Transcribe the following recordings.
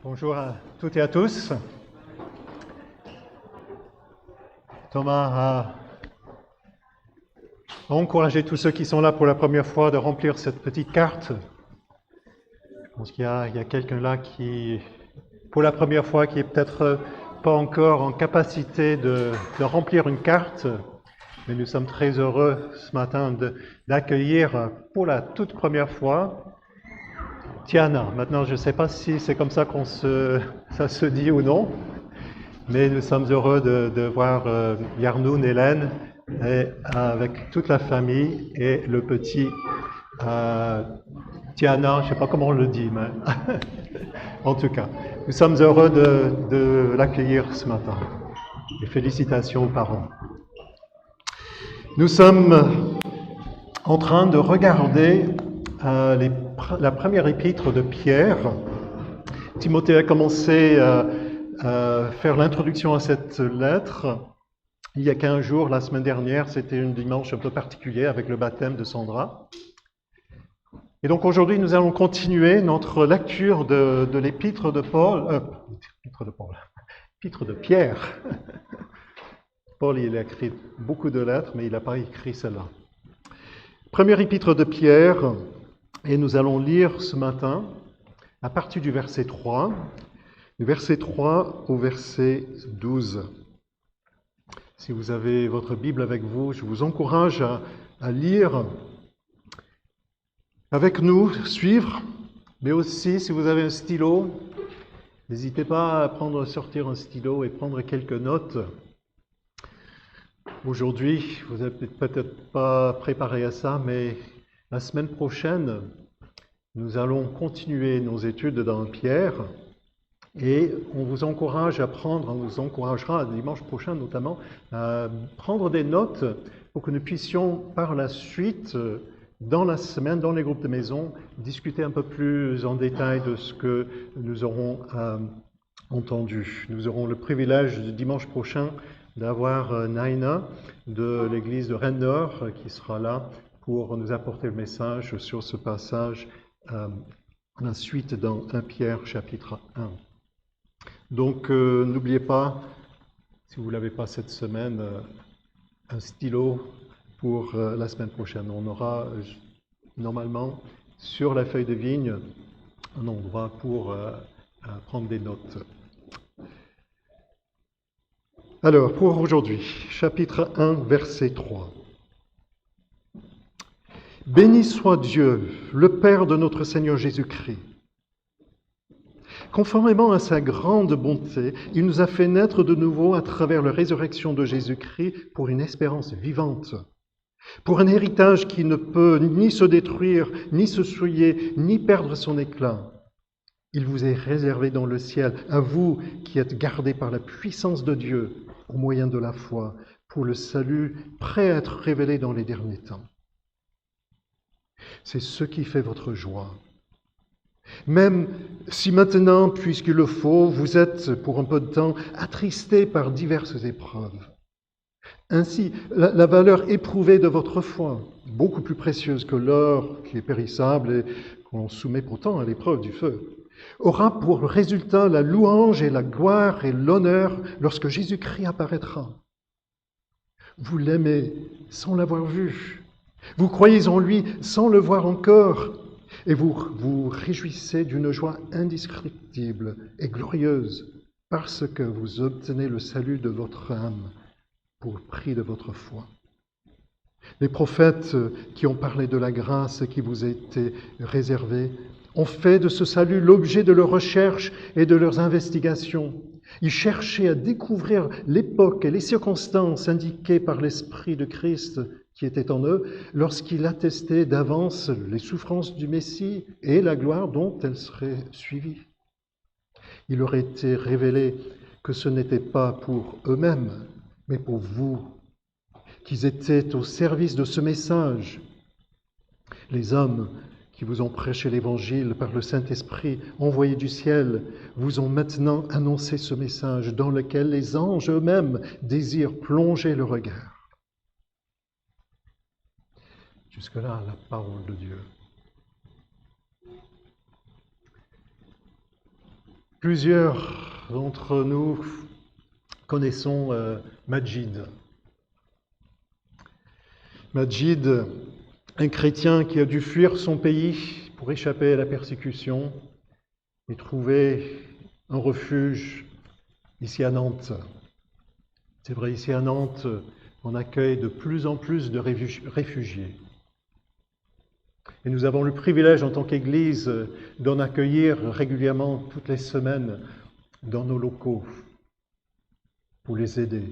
Bonjour à toutes et à tous. Thomas a encouragé tous ceux qui sont là pour la première fois de remplir cette petite carte. Je pense qu'il y a quelqu'un là qui, pour la première fois, qui est peut-être pas encore en capacité de remplir une carte, mais nous sommes très heureux ce matin d'accueillir pour la toute première fois Tiana. Maintenant, je ne sais pas si c'est comme ça ça se dit ou non, mais nous sommes heureux de voir Yarnoun, Hélène, avec toute la famille et le petit Tiana, je ne sais pas comment on le dit, mais en tout cas, nous sommes heureux de l'accueillir ce matin. Et félicitations aux parents. Nous sommes en train de regarder la première épître de Pierre. Timothée a commencé à faire l'introduction à cette lettre il y a 15 jours, la semaine dernière. C'était un dimanche un peu particulier avec le baptême de Sandra. Et donc aujourd'hui, nous allons continuer notre lecture de l'épître de Pierre. Paul, il a écrit beaucoup de lettres, mais il n'a pas écrit celle-là. Première épître de Pierre, et nous allons lire ce matin à partir du verset 3, du verset 3 au verset 12. Si vous avez votre Bible avec vous, je vous encourage à lire avec nous, suivre, mais aussi si vous avez un stylo, n'hésitez pas à sortir un stylo et prendre quelques notes. Aujourd'hui, vous n'êtes peut-être pas préparé à ça, mais la semaine prochaine, nous allons continuer nos études dans Pierre et on vous encouragera dimanche prochain notamment à prendre des notes pour que nous puissions par la suite, dans la semaine, dans les groupes de maison, discuter un peu plus en détail de ce que nous aurons entendu. Nous aurons le privilège de dimanche prochain d'avoir Naina de l'église de Rennes-Nord qui sera là pour nous apporter le message sur ce passage, la suite dans 1 Pierre chapitre 1. Donc n'oubliez pas, si vous ne l'avez pas cette semaine, un stylo pour la semaine prochaine. On aura normalement sur la feuille de vigne un endroit pour prendre des notes. Alors, pour aujourd'hui, chapitre 1, verset 3. Béni soit Dieu, le Père de notre Seigneur Jésus-Christ. Conformément à sa grande bonté, il nous a fait naître de nouveau à travers la résurrection de Jésus-Christ pour une espérance vivante, pour un héritage qui ne peut ni se détruire, ni se souiller, ni perdre son éclat. Il vous est réservé dans le ciel, à vous qui êtes gardés par la puissance de Dieu au moyen de la foi, pour le salut prêt à être révélé dans les derniers temps. C'est ce qui fait votre joie. Même si maintenant, puisqu'il le faut, vous êtes pour un peu de temps attristés par diverses épreuves. Ainsi, la valeur éprouvée de votre foi, beaucoup plus précieuse que l'or qui est périssable et qu'on soumet pourtant à l'épreuve du feu, aura pour résultat la louange et la gloire et l'honneur lorsque Jésus-Christ apparaîtra. Vous l'aimez sans l'avoir vu. Vous croyez en lui sans le voir encore. Et vous vous réjouissez d'une joie indescriptible et glorieuse parce que vous obtenez le salut de votre âme pour le prix de votre foi. Les prophètes qui ont parlé de la grâce qui vous a été réservée ont fait de ce salut l'objet de leurs recherches et de leurs investigations. Ils cherchaient à découvrir l'époque et les circonstances indiquées par l'Esprit de Christ qui était en eux lorsqu'il attestait d'avance les souffrances du Messie et la gloire dont elles seraient suivies. Il leur était révélé que ce n'était pas pour eux-mêmes, mais pour vous, qu'ils étaient au service de ce message. Les hommes qui vous ont prêché l'Évangile par le Saint-Esprit envoyé du ciel vous ont maintenant annoncé ce message dans lequel les anges eux-mêmes désirent plonger le regard. Jusque-là, la parole de Dieu. Plusieurs d'entre nous connaissons Majid. Majid, un chrétien qui a dû fuir son pays pour échapper à la persécution et trouver un refuge ici à Nantes. C'est vrai, ici à Nantes, on accueille de plus en plus de réfugiés. Et nous avons le privilège en tant qu'Église d'en accueillir régulièrement toutes les semaines dans nos locaux pour les aider.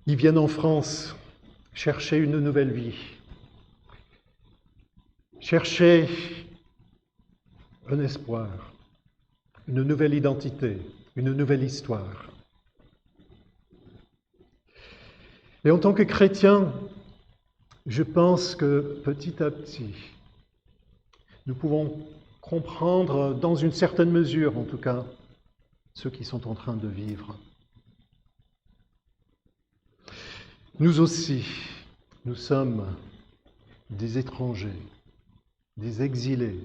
Ils viennent en France chercher une nouvelle vie, chercher un espoir, une nouvelle identité, une nouvelle histoire. Et en tant que chrétien, je pense que petit à petit, nous pouvons comprendre, dans une certaine mesure en tout cas, ce qu'ils sont en train de vivre. Nous aussi, nous sommes des étrangers, des exilés,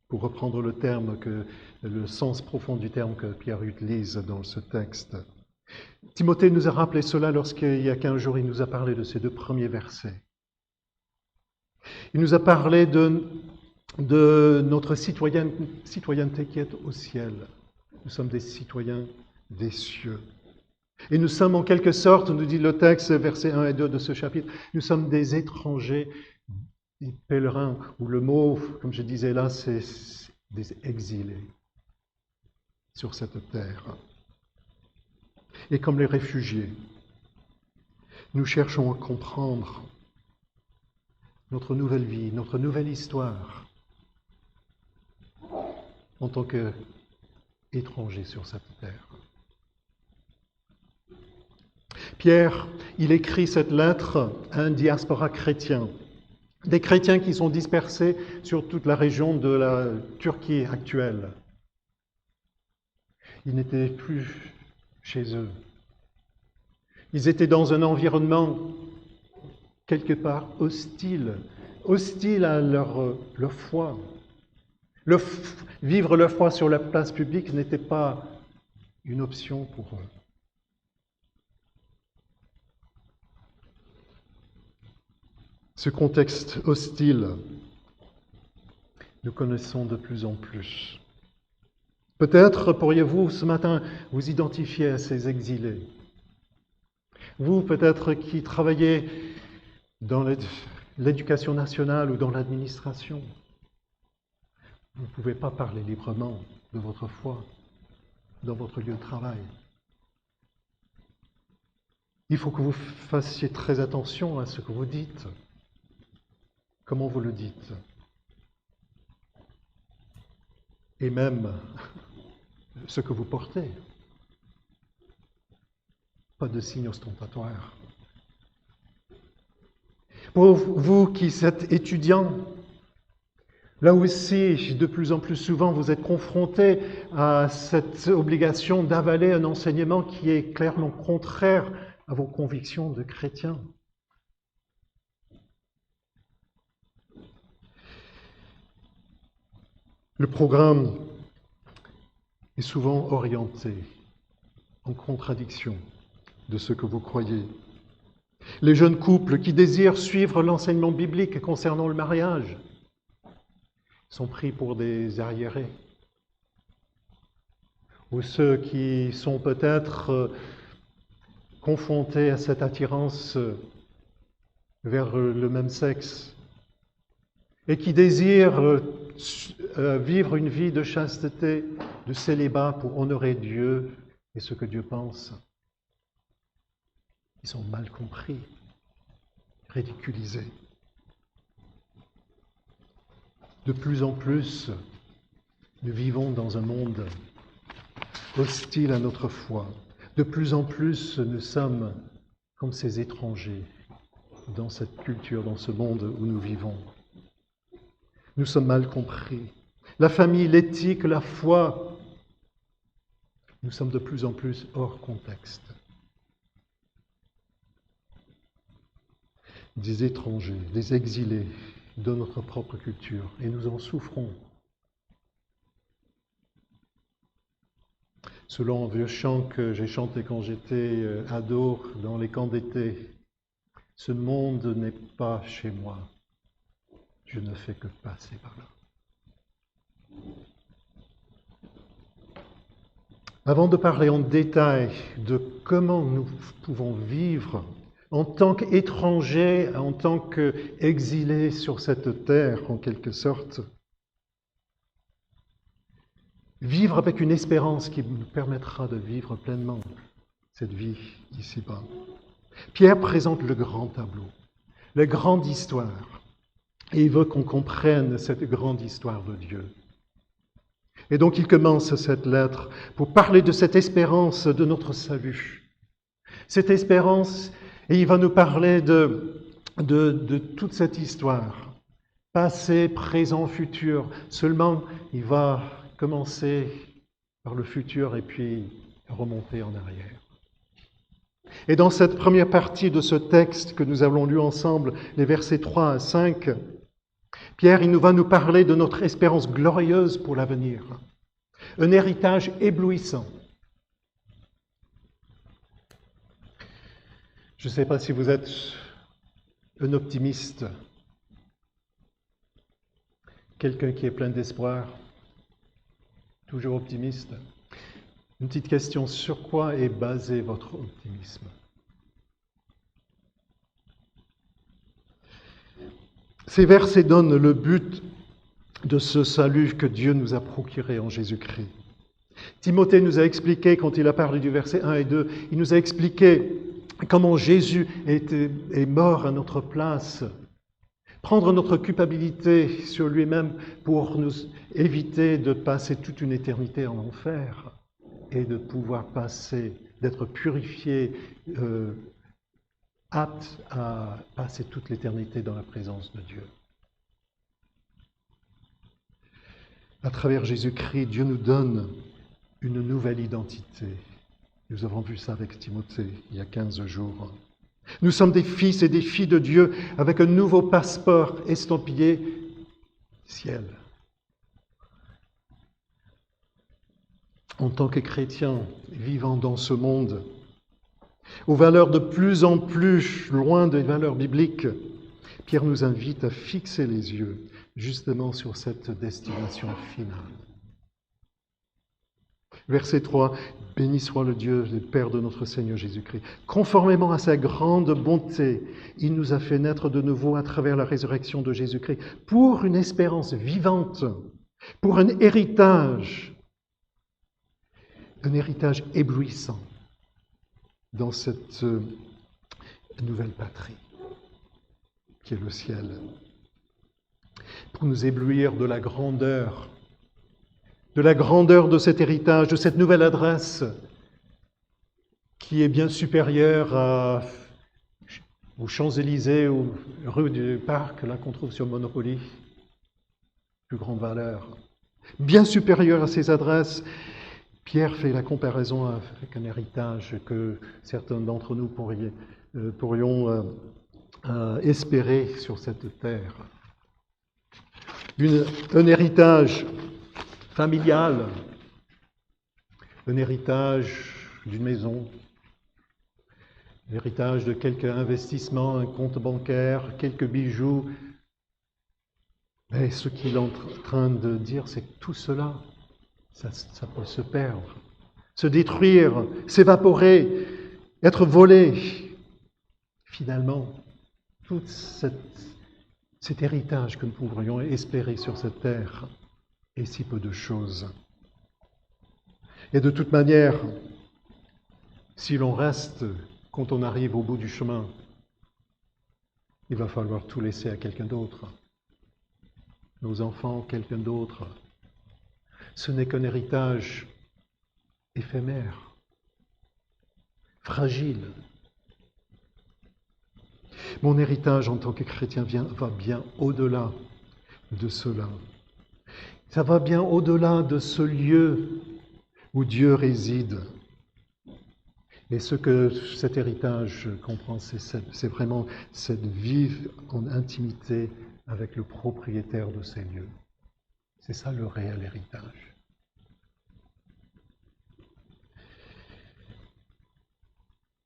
pour reprendre le sens profond du terme que Pierre utilise dans ce texte. Timothée nous a rappelé cela lorsqu'il y a 15 jours, il nous a parlé de ces 2 premiers versets. Il nous a parlé de notre citoyenneté qui est au ciel. Nous sommes des citoyens des cieux. Et nous sommes en quelque sorte, nous dit le texte, versets 1 et 2 de ce chapitre, nous sommes des étrangers, des pèlerins, ou le mot, comme je disais là, c'est des exilés sur cette terre. Et comme les réfugiés, nous cherchons à comprendre notre nouvelle vie, notre nouvelle histoire en tant qu'étrangers sur cette terre. Pierre, il écrit cette lettre à un diaspora chrétien, des chrétiens qui sont dispersés sur toute la région de la Turquie actuelle. Ils n'étaient plus chez eux. Ils étaient dans un environnement quelque part hostile à leur foi. Vivre leur foi sur la place publique n'était pas une option pour eux. Ce contexte hostile, nous connaissons de plus en plus. Peut-être pourriez-vous ce matin vous identifier à ces exilés. Vous, peut-être qui travaillez dans l'éducation nationale ou dans l'administration, vous ne pouvez pas parler librement de votre foi dans votre lieu de travail. Il faut que vous fassiez très attention à ce que vous dites, comment vous le dites. Et même ce que vous portez. Pas de signes ostentatoires. Pour vous qui êtes étudiants, là aussi, de plus en plus souvent, vous êtes confrontés à cette obligation d'avaler un enseignement qui est clairement contraire à vos convictions de chrétiens. Le programme est souvent orienté en contradiction de ce que vous croyez. Les jeunes couples qui désirent suivre l'enseignement biblique concernant le mariage sont pris pour des arriérés. Ou ceux qui sont peut-être confrontés à cette attirance vers le même sexe et qui désirent vivre une vie de chasteté, de célibat pour honorer Dieu et ce que Dieu pense. Ils sont mal compris, ridiculisés. De plus en plus, nous vivons dans un monde hostile à notre foi. De plus en plus, nous sommes comme ces étrangers dans cette culture, dans ce monde où nous vivons. Nous sommes mal compris. La famille, l'éthique, la foi, nous sommes de plus en plus hors contexte. Des étrangers, des exilés, de notre propre culture, et nous en souffrons. Selon un vieux chant que j'ai chanté quand j'étais ado dans les camps d'été, « Ce monde n'est pas chez moi, je ne fais que passer par là. » Avant de parler en détail de comment nous pouvons vivre en tant qu'étrangers, en tant qu'exilés sur cette terre, en quelque sorte, vivre avec une espérance qui nous permettra de vivre pleinement cette vie ici-bas. Pierre présente le grand tableau, la grande histoire, et il veut qu'on comprenne cette grande histoire de Dieu. Et donc il commence cette lettre pour parler de cette espérance de notre salut. Cette espérance, et il va nous parler de toute cette histoire, passé, présent, futur. Seulement, il va commencer par le futur et puis remonter en arrière. Et dans cette première partie de ce texte que nous avons lu ensemble, les versets 3 à 5, Pierre, il va nous parler de notre espérance glorieuse pour l'avenir, un héritage éblouissant. Je ne sais pas si vous êtes un optimiste, quelqu'un qui est plein d'espoir, toujours optimiste. Une petite question, sur quoi est basé votre optimisme? Ces versets donnent le but de ce salut que Dieu nous a procuré en Jésus-Christ. Timothée nous a expliqué, quand il a parlé du verset 1 et 2, il nous a expliqué comment Jésus est mort à notre place, prendre notre culpabilité sur lui-même pour nous éviter de passer toute une éternité en enfer et de pouvoir passer, d'être purifié, apte à passer toute l'éternité dans la présence de Dieu. À travers Jésus-Christ, Dieu nous donne une nouvelle identité. Nous avons vu ça avec Timothée il y a 15 jours. Nous sommes des fils et des filles de Dieu avec un nouveau passeport estampillé ciel. En tant que chrétiens vivant dans ce monde, aux valeurs de plus en plus loin des valeurs bibliques, Pierre nous invite à fixer les yeux justement sur cette destination finale. Verset 3, « Béni soit le Dieu, le Père de notre Seigneur Jésus-Christ. Conformément à sa grande bonté, il nous a fait naître de nouveau à travers la résurrection de Jésus-Christ pour une espérance vivante, pour un héritage éblouissant dans cette nouvelle patrie qui est le ciel, pour nous éblouir de la grandeur de cet héritage, de cette nouvelle adresse qui est bien supérieure aux Champs-Élysées ou rue du Parc, là qu'on trouve sur Monopoly, plus grande valeur, bien supérieure à ces adresses. Pierre fait la comparaison avec un héritage que certains d'entre nous pourrions espérer sur cette terre. Un héritage familial, un héritage d'une maison, un héritage de quelques investissements, un compte bancaire, quelques bijoux. Mais ce qu'il est en train de dire, c'est que tout cela, ça peut se perdre, se détruire, s'évaporer, être volé. Finalement, tout cet héritage que nous pourrions espérer sur cette terre est si peu de choses. Et de toute manière, si l'on reste quand on arrive au bout du chemin, il va falloir tout laisser à quelqu'un d'autre. Nos enfants, quelqu'un d'autre. Ce n'est qu'un héritage éphémère, fragile. Mon héritage en tant que chrétien va bien au-delà de cela. Ça va bien au-delà de ce lieu où Dieu réside. Et ce que cet héritage comprend, c'est vraiment cette vie en intimité avec le propriétaire de ces lieux. C'est ça le réel héritage.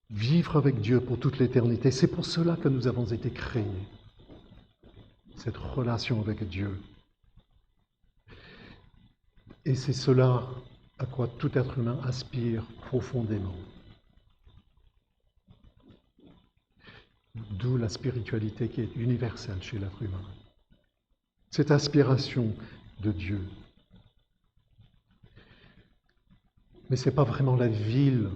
Vivre avec Dieu pour toute l'éternité, c'est pour cela que nous avons été créés. Cette relation avec Dieu. Et c'est cela à quoi tout être humain aspire profondément. D'où la spiritualité qui est universelle chez l'être humain. Cette aspiration de Dieu. Mais ce n'est pas vraiment la ville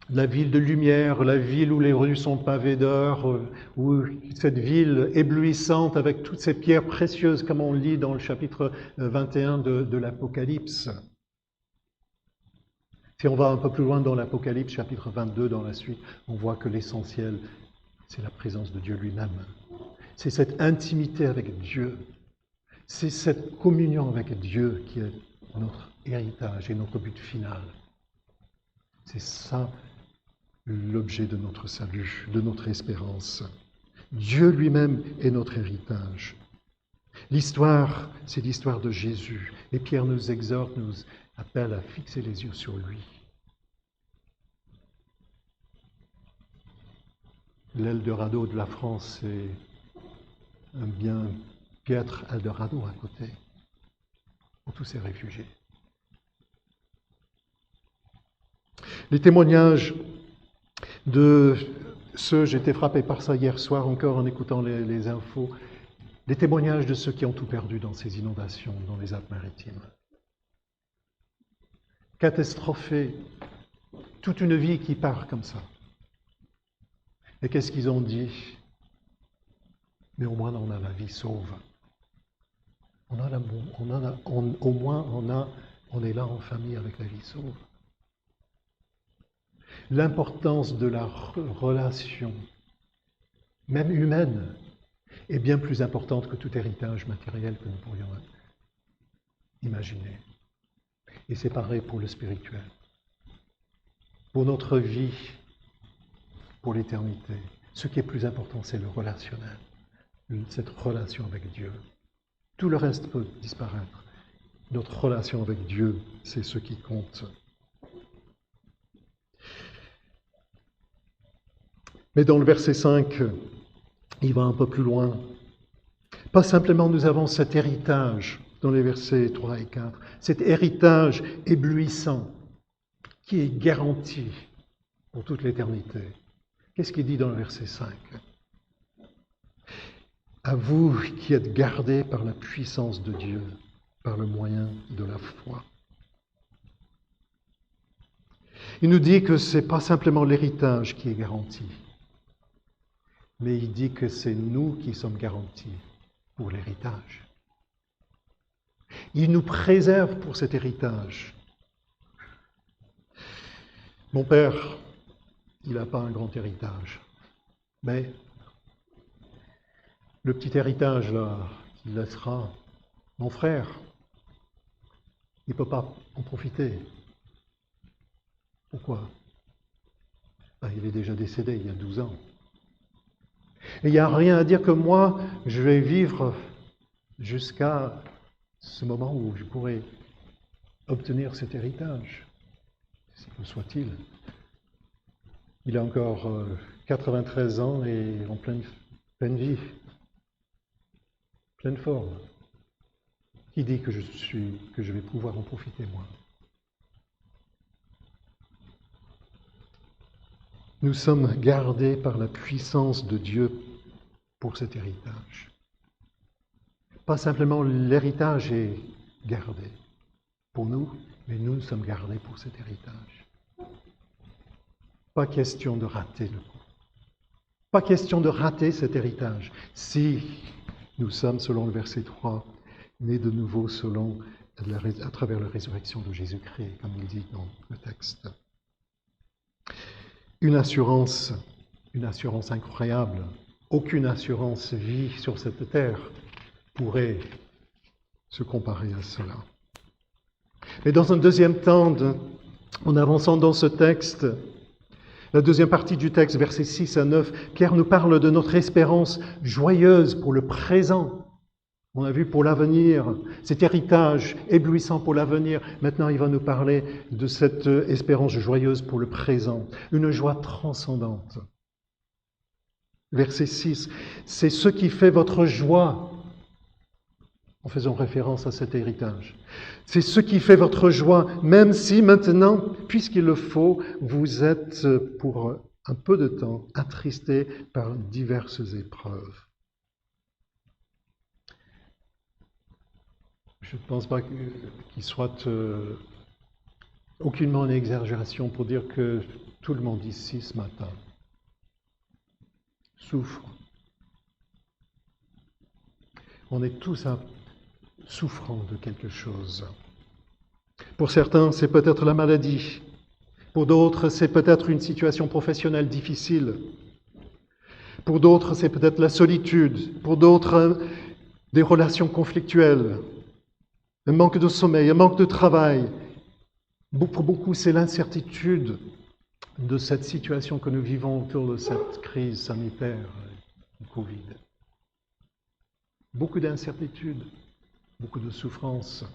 de lumière, la ville où les rues sont pavées d'or, où cette ville éblouissante avec toutes ces pierres précieuses, comme on lit dans le chapitre 21 de l'Apocalypse. Si on va un peu plus loin dans l'Apocalypse, chapitre 22, dans la suite, on voit que l'essentiel, c'est la présence de Dieu lui-même. C'est cette intimité avec Dieu. C'est cette communion avec Dieu qui est notre héritage et notre but final. C'est ça l'objet de notre salut, de notre espérance. Dieu lui-même est notre héritage. L'histoire, c'est l'histoire de Jésus. Et Pierre nous exhorte, nous appelle à fixer les yeux sur lui. L'Eldorado de la France, c'est un bien piètre Eldorado à côté, pour tous ces réfugiés. Les témoignages de ceux, j'étais frappé par ça hier soir encore en écoutant les infos, les témoignages de ceux qui ont tout perdu dans ces inondations dans les Alpes-Maritimes. Catastrophés, toute une vie qui part comme ça. Et qu'est-ce qu'ils ont dit? Mais au moins on a la vie sauve. On est là en famille avec la vie sauve. L'importance de la relation, même humaine, est bien plus importante que tout héritage matériel que nous pourrions imaginer. Et c'est pareil pour le spirituel. Pour notre vie, pour l'éternité, ce qui est plus important, c'est le relationnel, cette relation avec Dieu. Tout le reste peut disparaître. Notre relation avec Dieu, c'est ce qui compte. Mais dans le verset 5, il va un peu plus loin. Pas simplement nous avons cet héritage dans les versets 3 et 4, cet héritage éblouissant qui est garanti pour toute l'éternité. Qu'est-ce qu'il dit dans le verset 5? À vous qui êtes gardés par la puissance de Dieu, par le moyen de la foi. Il nous dit que ce n'est pas simplement l'héritage qui est garanti, mais il dit que c'est nous qui sommes garantis pour l'héritage. Il nous préserve pour cet héritage. Mon père, il n'a pas un grand héritage, mais le petit héritage là qu'il laissera, mon frère, il ne peut pas en profiter. Pourquoi? Il est déjà décédé il y a 12 ans. Et il n'y a rien à dire que moi, je vais vivre jusqu'à ce moment où je pourrai obtenir cet héritage, si peu soit-il. Il a encore 93 ans et en pleine vie, pleine forme. Qui dit que je vais pouvoir en profiter, moi? Nous sommes gardés par la puissance de Dieu pour cet héritage. Pas simplement l'héritage est gardé pour nous, mais nous sommes gardés pour cet héritage. Pas question de rater le coup. Pas question de rater cet héritage. Si nous sommes, selon le verset 3, nés de nouveau à travers la résurrection de Jésus-Christ, comme il dit dans le texte. Une assurance incroyable. Aucune assurance vie sur cette terre pourrait se comparer à cela. Mais dans un deuxième temps, en avançant dans ce texte, La deuxième partie du texte, versets 6 à 9, Pierre nous parle de notre espérance joyeuse pour le présent. On a vu pour l'avenir, cet héritage éblouissant pour l'avenir. Maintenant, il va nous parler de cette espérance joyeuse pour le présent, une joie transcendante. Verset 6, c'est ce qui fait votre joie, en faisant référence à cet héritage. C'est ce qui fait votre joie, même si maintenant, puisqu'il le faut, vous êtes pour un peu de temps attristés par diverses épreuves. Je ne pense pas qu'il soit aucunement une exagération pour dire que tout le monde ici ce matin souffre. On est tous souffrants de quelque chose. Pour certains, c'est peut-être la maladie. Pour d'autres, c'est peut-être une situation professionnelle difficile. Pour d'autres, c'est peut-être la solitude. Pour d'autres, des relations conflictuelles. Un manque de sommeil, un manque de travail. Pour beaucoup, c'est l'incertitude de cette situation que nous vivons autour de cette crise sanitaire du Covid. Beaucoup d'incertitudes, beaucoup de souffrances.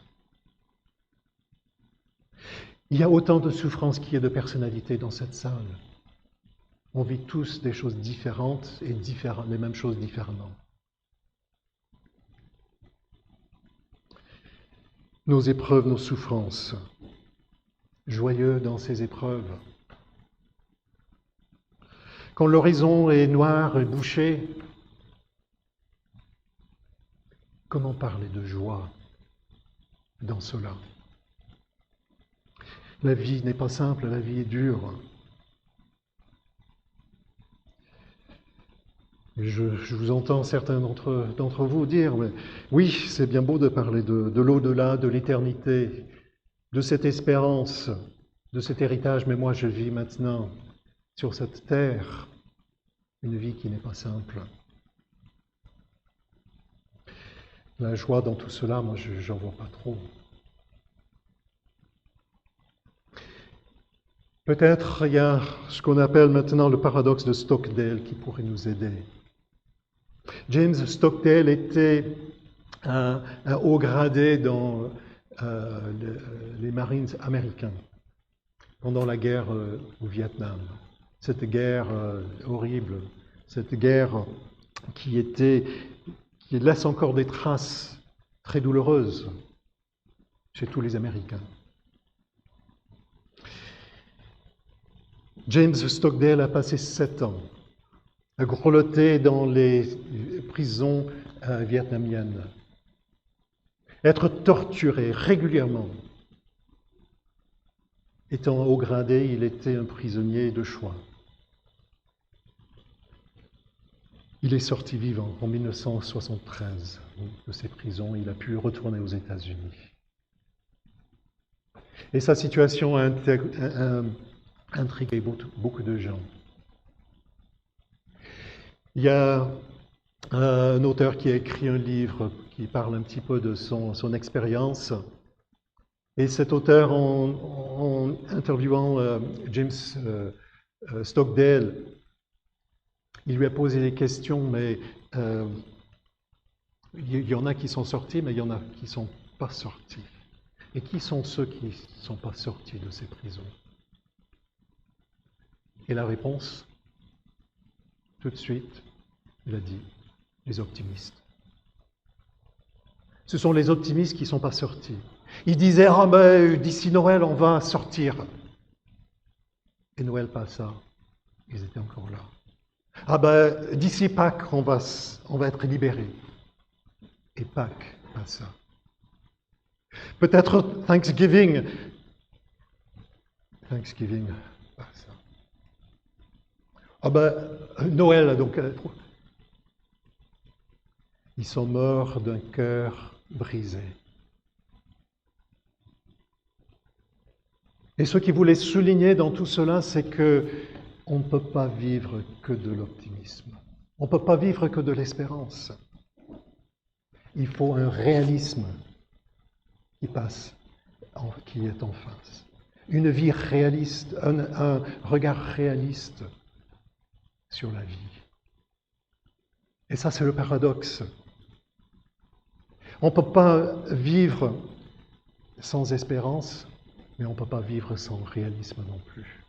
Il y a autant de souffrances qu'il y a de personnalités dans cette salle. On vit tous des choses différentes et les mêmes choses différemment. Nos épreuves, nos souffrances, joyeux dans ces épreuves. Quand l'horizon est noir et bouché, comment parler de joie dans cela? La vie n'est pas simple, la vie est dure. Je vous entends certains d'entre vous dire, mais oui, c'est bien beau de parler de l'au-delà, de l'éternité, de cette espérance, de cet héritage, mais moi je vis maintenant sur cette terre une vie qui n'est pas simple. La joie dans tout cela, moi j'en vois pas trop. Peut-être il y a ce qu'on appelle maintenant le paradoxe de Stockdale qui pourrait nous aider. James Stockdale était un haut gradé dans les Marines américains pendant la guerre au Vietnam. Cette guerre horrible, cette guerre qui laisse encore des traces très douloureuses chez tous les Américains. James Stockdale a passé 7 ans à grelotter dans les prisons vietnamiennes, être torturé régulièrement. Étant haut gradé, il était un prisonnier de choix. Il est sorti vivant en 1973 de ces prisons. Il a pu retourner aux États-Unis. Et sa situation a intrigué beaucoup de gens. Il y a un auteur qui a écrit un livre qui parle un petit peu de son expérience. Et cet auteur, en interviewant James Stockdale, il lui a posé des questions, mais il y en a qui sont sortis, mais il y en a qui ne sont pas sortis. Et qui sont ceux qui ne sont pas sortis de ces prisons? Et la réponse, tout de suite, il a dit, les optimistes. Ce sont les optimistes qui ne sont pas sortis. Ils disaient, ah ben, d'ici Noël, on va sortir. Et Noël passa, ils étaient encore là. Ah ben, d'ici Pâques, on va être libérés. Et Pâques passa. Peut-être Thanksgiving passa. Ah ben, Noël, donc, ils sont morts d'un cœur brisé. Et ce qu'il voulait souligner dans tout cela, c'est que on ne peut pas vivre que de l'optimisme. On ne peut pas vivre que de l'espérance. Il faut un réalisme qui est en face. une vie réaliste, un regard réaliste sur la vie. Et ça, c'est le paradoxe. On ne peut pas vivre sans espérance, mais on ne peut pas vivre sans réalisme non plus.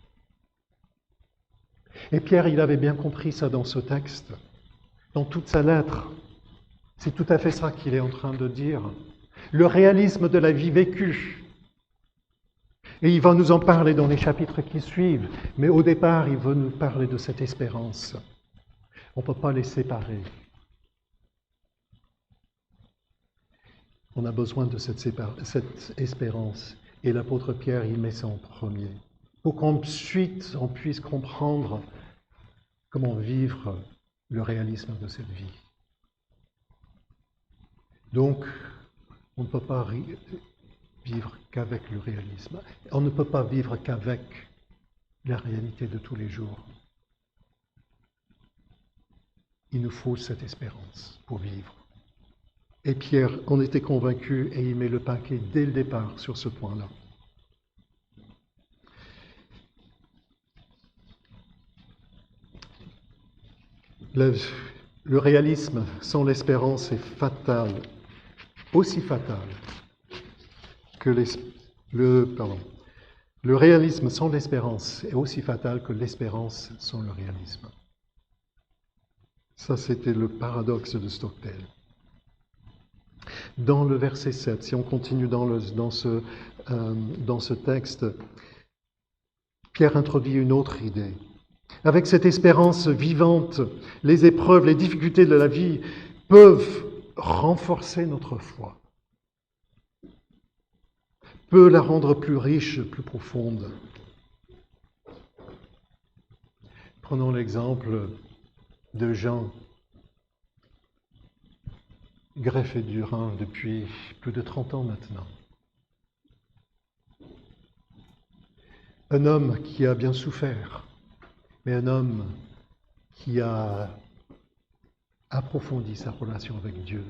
Et Pierre, il avait bien compris ça dans ce texte, dans toute sa lettre. C'est tout à fait ça qu'il est en train de dire. Le réalisme de la vie vécue. Et il va nous en parler dans les chapitres qui suivent, mais au départ, il veut nous parler de cette espérance. On ne peut pas les séparer. On a besoin de cette espérance. Et l'apôtre Pierre, il met ça en premier. Pour qu'ensuite, on puisse comprendre comment vivre le réalisme de cette vie. Donc, on ne peut pas vivre qu'avec le réalisme. On ne peut pas vivre qu'avec la réalité de tous les jours. Il nous faut cette espérance pour vivre. Et Pierre en était convaincu et il met le paquet dès le départ sur ce point-là. Le réalisme sans l'espérance est fatal, aussi fatal que le réalisme sans l'espérance est aussi fatal que l'espérance sans le réalisme. Ça, c'était le paradoxe de Stockdale. Dans le verset 7, si on continue dans ce texte, Pierre introduit une autre idée. Avec cette espérance vivante, les épreuves, les difficultés de la vie peuvent renforcer notre foi, peuvent la rendre plus riche, plus profonde. Prenons l'exemple de Jean, greffé du rein depuis plus de 30 ans maintenant. Un homme qui a bien souffert, mais un homme qui a approfondi sa relation avec Dieu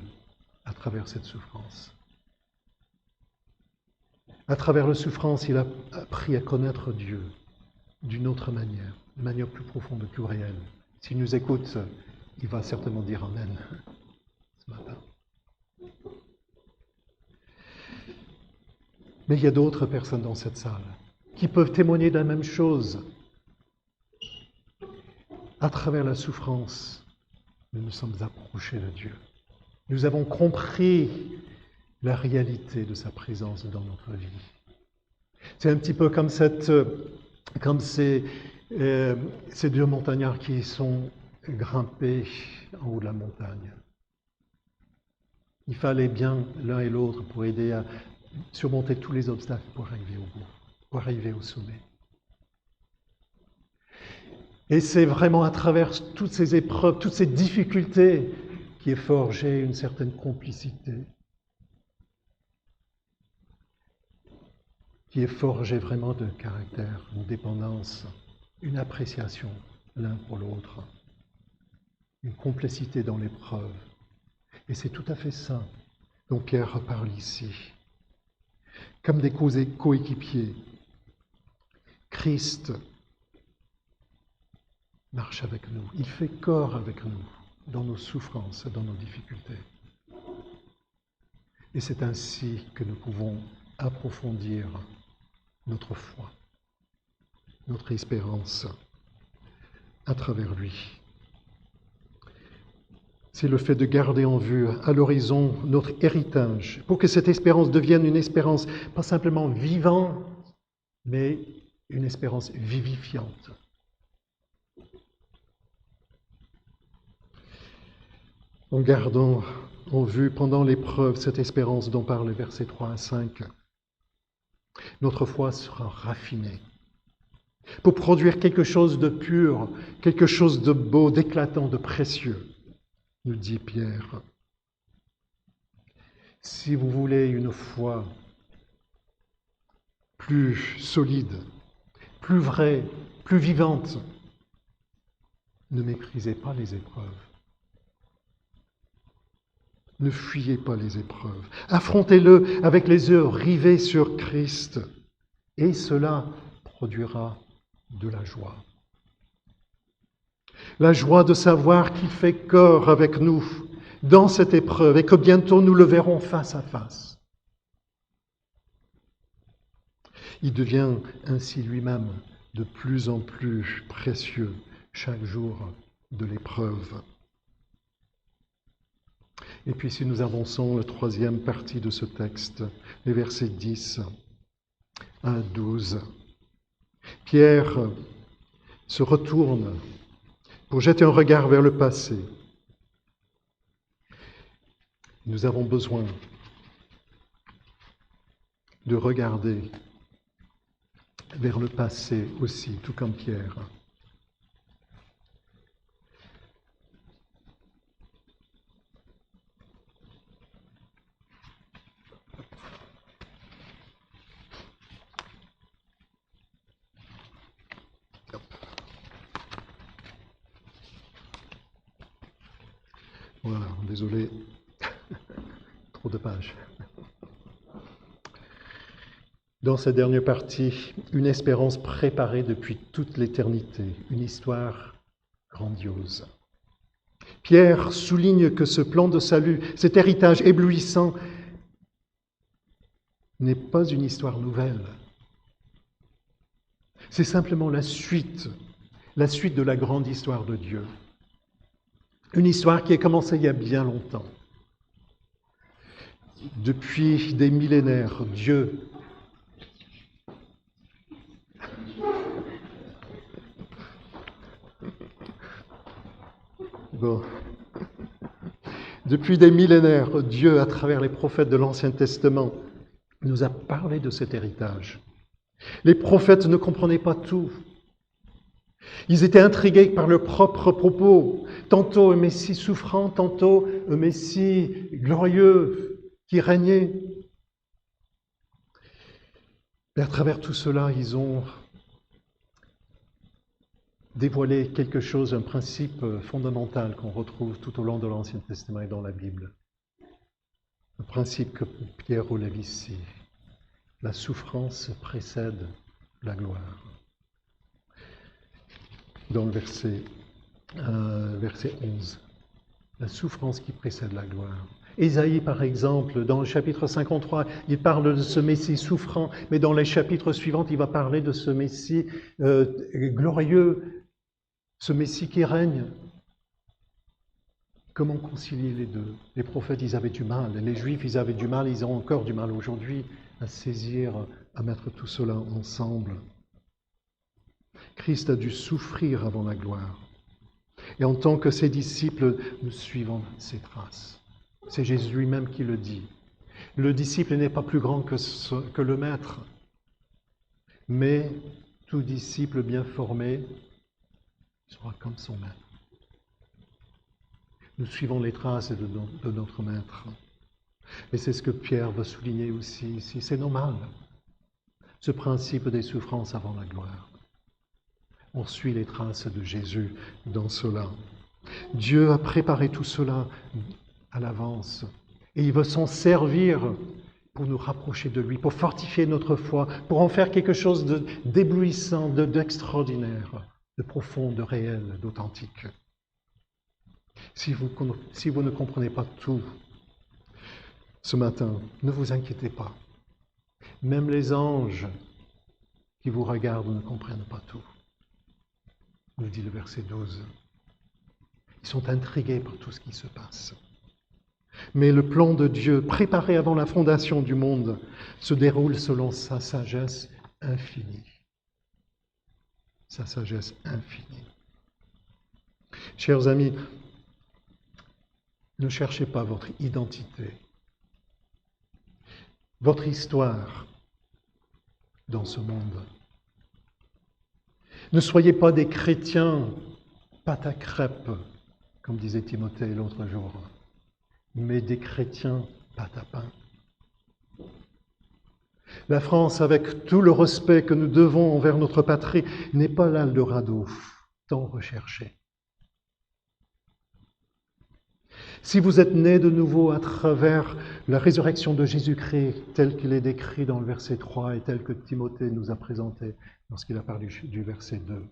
à travers cette souffrance. À travers la souffrance, il a appris à connaître Dieu d'une autre manière, de manière plus profonde, plus réelle. S'il nous écoute, il va certainement dire Amen ce matin. Mais il y a d'autres personnes dans cette salle qui peuvent témoigner de la même chose. À travers la souffrance, nous nous sommes approchés de Dieu. Nous avons compris la réalité de sa présence dans notre vie. C'est un petit peu comme ces deux montagnards qui sont grimpés en haut de la montagne. Il fallait bien l'un et l'autre pour aider à surmonter tous les obstacles pour arriver au bout, pour arriver au sommet. Et c'est vraiment à travers toutes ces épreuves, toutes ces difficultés qui est forgée une certaine complicité, qui est forgée vraiment de caractère, une dépendance, une appréciation l'un pour l'autre, une complicité dans l'épreuve. Et c'est tout à fait ça dont Pierre parle ici. Comme des coéquipiers, Christ marche avec nous, il fait corps avec nous dans nos souffrances, dans nos difficultés. Et c'est ainsi que nous pouvons approfondir notre foi, notre espérance à travers lui. C'est le fait de garder en vue, à l'horizon, notre héritage, pour que cette espérance devienne une espérance pas simplement vivante, mais une espérance vivifiante. En gardant en vue pendant l'épreuve cette espérance dont parlent les versets 3 à 5, notre foi sera raffinée pour produire quelque chose de pur, quelque chose de beau, d'éclatant, de précieux, nous dit Pierre. Si vous voulez une foi plus solide, plus vraie, plus vivante, ne méprisez pas les épreuves. Ne fuyez pas les épreuves. Affrontez-le avec les yeux rivés sur Christ. et cela produira de la joie. La joie de savoir qu'il fait corps avec nous dans cette épreuve et que bientôt nous le verrons face à face. Il devient ainsi lui-même de plus en plus précieux chaque jour de l'épreuve. Et puis si nous avançons la troisième partie de ce texte, les versets 10 à 12, Pierre se retourne pour jeter un regard vers le passé. Nous avons besoin de regarder vers le passé aussi, tout comme Pierre. Voilà, désolé, trop de pages. Dans cette dernière partie, une espérance préparée depuis toute l'éternité, une histoire grandiose. Pierre souligne que ce plan de salut, cet héritage éblouissant, n'est pas une histoire nouvelle. C'est simplement la suite de la grande histoire de Dieu. Une histoire qui a commencé il y a bien longtemps. Depuis des millénaires, Dieu Depuis des millénaires, Dieu, à travers les prophètes de l'Ancien Testament, nous a parlé de cet héritage. Les prophètes ne comprenaient pas tout. Ils étaient intrigués par leurs propres propos. Tantôt un Messie souffrant, tantôt un Messie glorieux qui régnait. Et à travers tout cela, ils ont dévoilé quelque chose, un principe fondamental qu'on retrouve tout au long de l'Ancien Testament et dans la Bible. Le principe que Pierre relève ici. La souffrance précède la gloire. Dans le verset 11. La souffrance qui précède la gloire. Ésaïe, par exemple, dans le chapitre 53, il parle de ce Messie souffrant, mais dans les chapitres suivants, il va parler de ce Messie glorieux, ce Messie qui règne. Comment concilier les deux? Les prophètes, ils avaient du mal. Les Juifs, ils avaient du mal. Ils ont encore du mal aujourd'hui à saisir, à mettre tout cela ensemble. Christ a dû souffrir avant la gloire. Et en tant que ses disciples, nous suivons ses traces. C'est Jésus lui-même qui le dit. Le disciple n'est pas plus grand que le maître. Mais tout disciple bien formé sera comme son maître. Nous suivons les traces de notre maître. Et c'est ce que Pierre veut souligner aussi ici. C'est normal, ce principe des souffrances avant la gloire. On suit les traces de Jésus dans cela. Dieu a préparé tout cela à l'avance. Et il veut s'en servir pour nous rapprocher de lui, pour fortifier notre foi, pour en faire quelque chose d'éblouissant, d'extraordinaire, de profond, de réel, d'authentique. Si vous ne comprenez pas tout ce matin, ne vous inquiétez pas. Même les anges qui vous regardent ne comprennent pas tout. Nous dit le verset 12. Ils sont intrigués par tout ce qui se passe. Mais le plan de Dieu, préparé avant la fondation du monde, se déroule selon sa sagesse infinie. Sa sagesse infinie. Chers amis, ne cherchez pas votre identité, votre histoire dans ce monde. Ne soyez pas des chrétiens pâte à crêpes, comme disait Timothée l'autre jour, mais des chrétiens pâte à pain. La France, avec tout le respect que nous devons envers notre patrie, n'est pas l'Eldorado tant recherché. Si vous êtes nés de nouveau à travers la résurrection de Jésus-Christ, tel qu'il est décrit dans le verset 3 et tel que Timothée nous a présenté lorsqu'il a parlé du verset 2,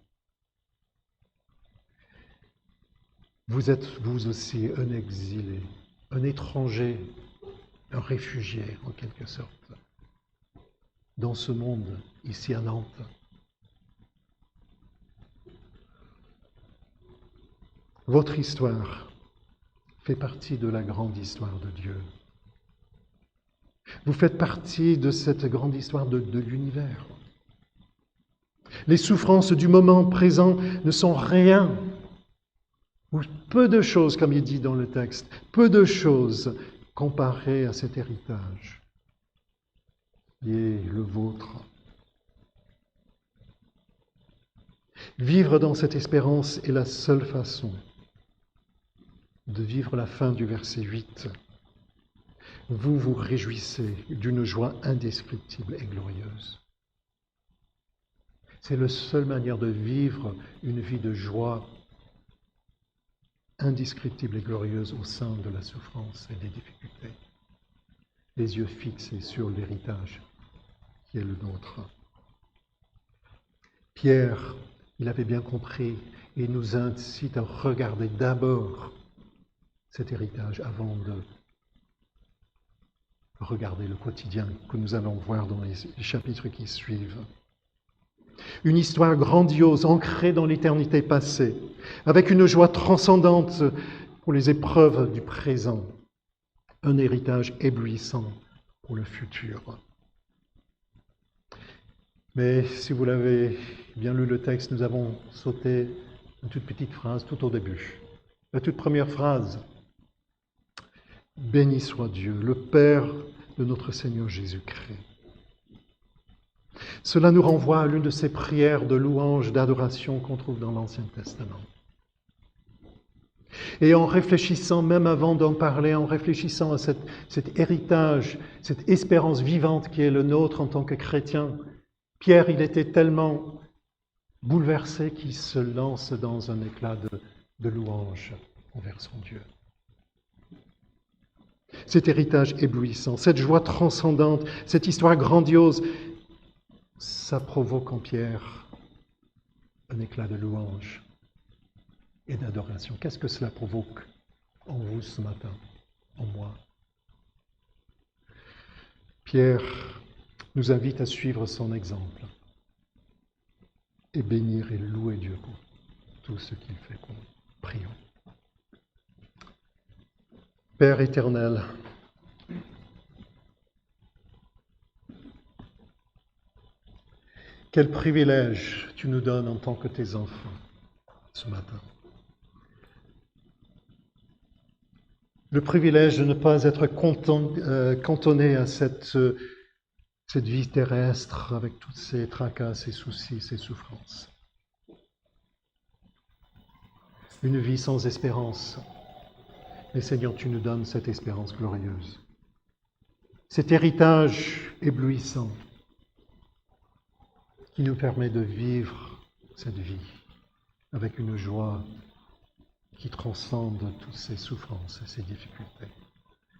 vous êtes vous aussi un exilé, un étranger, un réfugié en quelque sorte, dans ce monde, ici à Nantes. Votre histoire fait partie de la grande histoire de Dieu. Vous faites partie de cette grande histoire de l'univers. Les souffrances du moment présent ne sont rien, ou peu de choses, comme il dit dans le texte, peu de choses comparées à cet héritage qui est le vôtre. Vivre dans cette espérance est la seule façon de vivre la fin du verset 8. Vous vous réjouissez d'une joie indescriptible et glorieuse. C'est la seule manière de vivre une vie de joie indescriptible et glorieuse au sein de la souffrance et des difficultés. Les yeux fixés sur l'héritage qui est le nôtre. Pierre, il avait bien compris et nous incite à regarder d'abord cet héritage avant de regarder le quotidien que nous allons voir dans les chapitres qui suivent. Une histoire grandiose, ancrée dans l'éternité passée, avec une joie transcendante pour les épreuves du présent, un héritage éblouissant pour le futur. Mais si vous l'avez bien lu le texte, nous avons sauté une toute petite phrase tout au début. La toute première phrase. Béni soit Dieu, le Père de notre Seigneur Jésus-Christ. Cela nous renvoie à l'une de ces prières de louange, d'adoration qu'on trouve dans l'Ancien Testament. Et en réfléchissant, même avant d'en parler, en réfléchissant à cet héritage, cette espérance vivante qui est le nôtre en tant que chrétien, Pierre, il était tellement bouleversé qu'il se lance dans un éclat de louange envers son Dieu. Cet héritage éblouissant, cette joie transcendante, cette histoire grandiose, ça provoque en Pierre un éclat de louange et d'adoration. Qu'est-ce que cela provoque en vous ce matin, en moi? Pierre nous invite à suivre son exemple et bénir et louer Dieu pour tout ce qu'il fait pour nous. Prions. Père éternel, quel privilège tu nous donnes en tant que tes enfants ce matin. Le privilège de ne pas être cantonné à cette vie terrestre avec toutes ses tracas, ses soucis, ses souffrances. Une vie sans espérance. Mais Seigneur, tu nous donnes cette espérance glorieuse. Cet héritage éblouissant qui nous permet de vivre cette vie avec une joie qui transcende toutes ces souffrances et ces difficultés.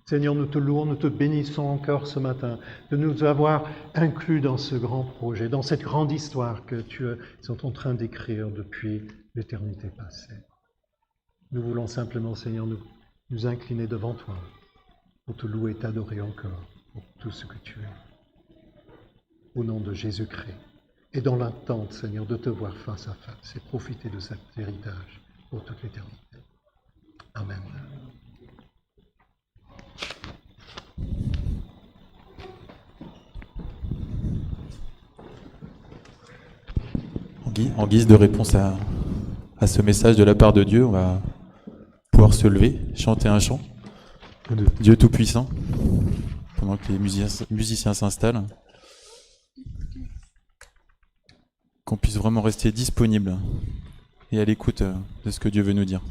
Seigneur, nous te louons, nous te bénissons encore ce matin de nous avoir inclus dans ce grand projet, dans cette grande histoire que tu es en train d'écrire depuis l'éternité passée. Nous voulons simplement, Seigneur, nous incliner devant toi pour te louer et t'adorer encore pour tout ce que tu es. Au nom de Jésus-Christ. Et dans l'attente, Seigneur, de te voir face à face et profiter de cet héritage pour toute l'éternité. Amen. En guise de réponse à ce message de la part de Dieu, on va pouvoir se lever, chanter un chant de Dieu Tout-Puissant, pendant que les musiciens s'installent. Qu'on puisse vraiment rester disponible et à l'écoute de ce que Dieu veut nous dire.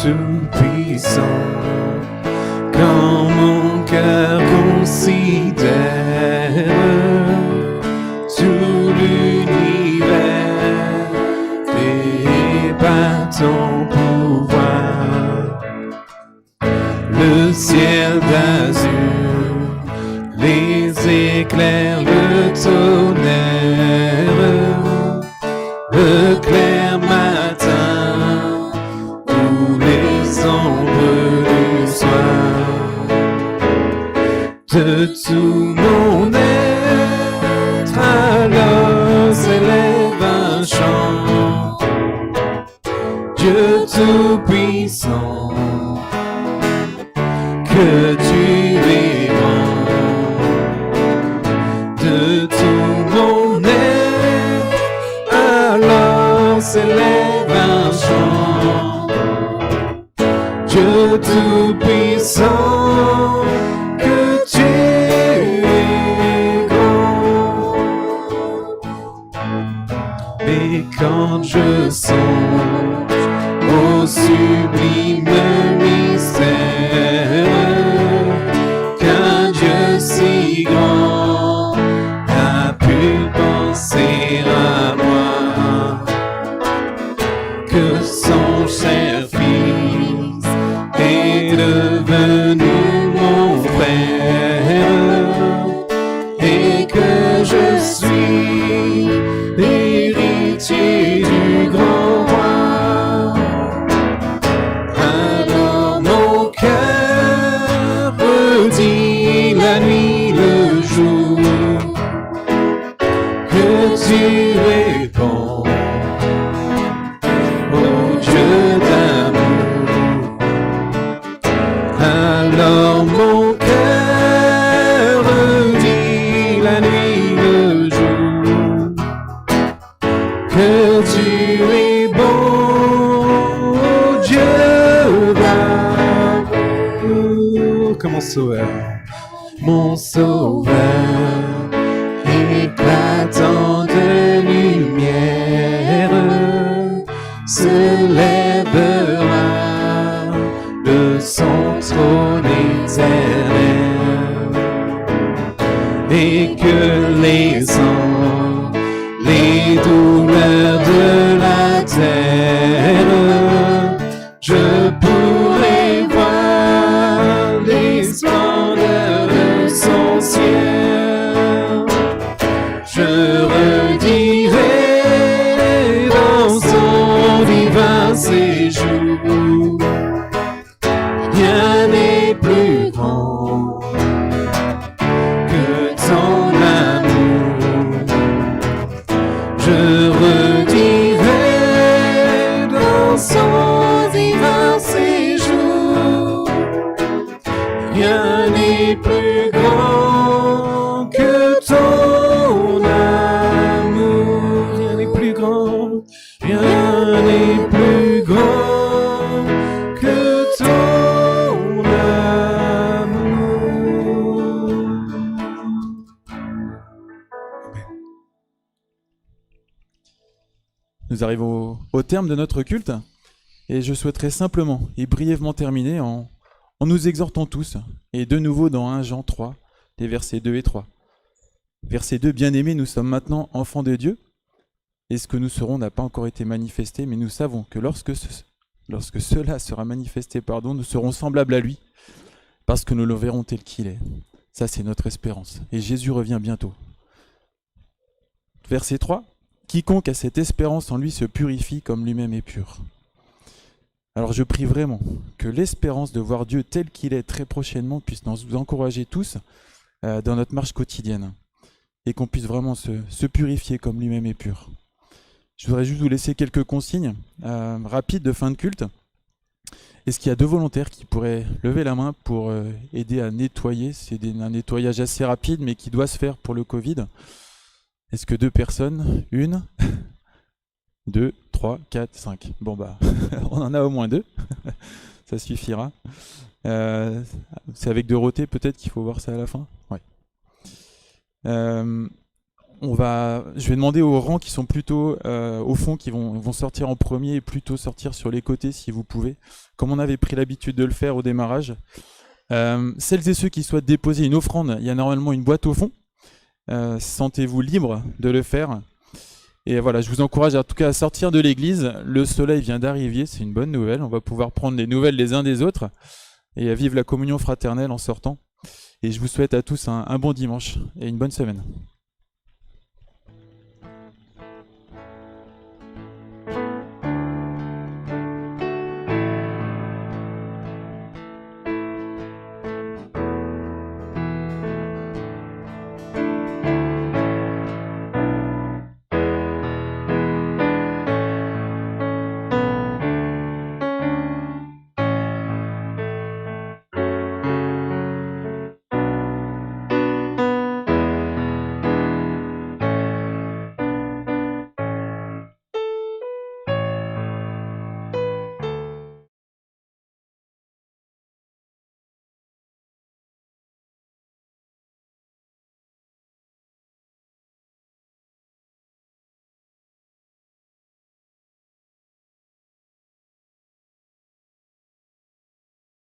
tout-puissant, quand mon cœur considère tout l'univers créé par ton pouvoir, le ciel d'azur, les éclairs, le tonnerre, le clair matin, ou les ombres du soir, de tout mon être, alors s'élève un chant. Dieu tout-puissant, que tu es grand, de tout mon être, alors s'élève un chant. Dieu tout-puissant, que tu es grand. Mais quand je songe au sublime mystère, qu'un Dieu si grand a pu penser à moi, que son cher Fils est devenu mon frère, et que je suis l'héritier du grand roi. Alors mon cœur redit la nuit, le jour, que tu es bon, ô Dieu d'amour. Alors mon cœur redit la nuit, le jour, que tu es bon, ô Dieu d'amour. Comme mon sauveur, éclatant de lumière, se lèvera de son trône éternel, et que les ans, les douleurs de la terre, je pourrai voir les splendeurs de son ciel. Je redirai dans son divin séjour, rien n'est plus grand que ton amour. Je redirai dans son divin séjour, rien n'est plus grand que ton amour. Rien n'est plus grand, rien n'est plus grand que ton amour. Nous arrivons au terme de notre culte et je souhaiterais simplement et brièvement terminer en nous exhortant tous, et de nouveau dans 1 Jean 3, les versets 2 et 3. Verset 2, bien-aimés, nous sommes maintenant enfants de Dieu, et ce que nous serons n'a pas encore été manifesté, mais nous savons que lorsque cela sera manifesté, nous serons semblables à lui, parce que nous le verrons tel qu'il est. Ça, c'est notre espérance, et Jésus revient bientôt. Verset 3, quiconque a cette espérance en lui se purifie comme lui-même est pur. Alors je prie vraiment que l'espérance de voir Dieu tel qu'il est très prochainement puisse nous encourager tous dans notre marche quotidienne, et qu'on puisse vraiment se purifier comme lui-même est pur. Je voudrais juste vous laisser quelques consignes rapides de fin de culte. Est-ce qu'il y a 2 volontaires qui pourraient lever la main pour aider à nettoyer? C'est un nettoyage assez rapide mais qui doit se faire pour le Covid. Est-ce que 2 personnes? 1, 2, 3, 4, 5. Bon on en a au moins 2. Ça suffira. C'est avec Dorothée peut-être qu'il faut voir ça à la fin. Ouais. je vais demander aux rangs qui sont plutôt au fond, qui vont sortir en premier et plutôt sortir sur les côtés si vous pouvez, comme on avait pris l'habitude de le faire au démarrage. Celles et ceux qui souhaitent déposer une offrande, il y a normalement une boîte au fond. Sentez-vous libre de le faire. Et voilà, je vous encourage en tout cas à sortir de l'église. Le soleil vient d'arriver, c'est une bonne nouvelle. On va pouvoir prendre des nouvelles les uns des autres et à vivre la communion fraternelle en sortant. Et je vous souhaite à tous un bon dimanche et une bonne semaine.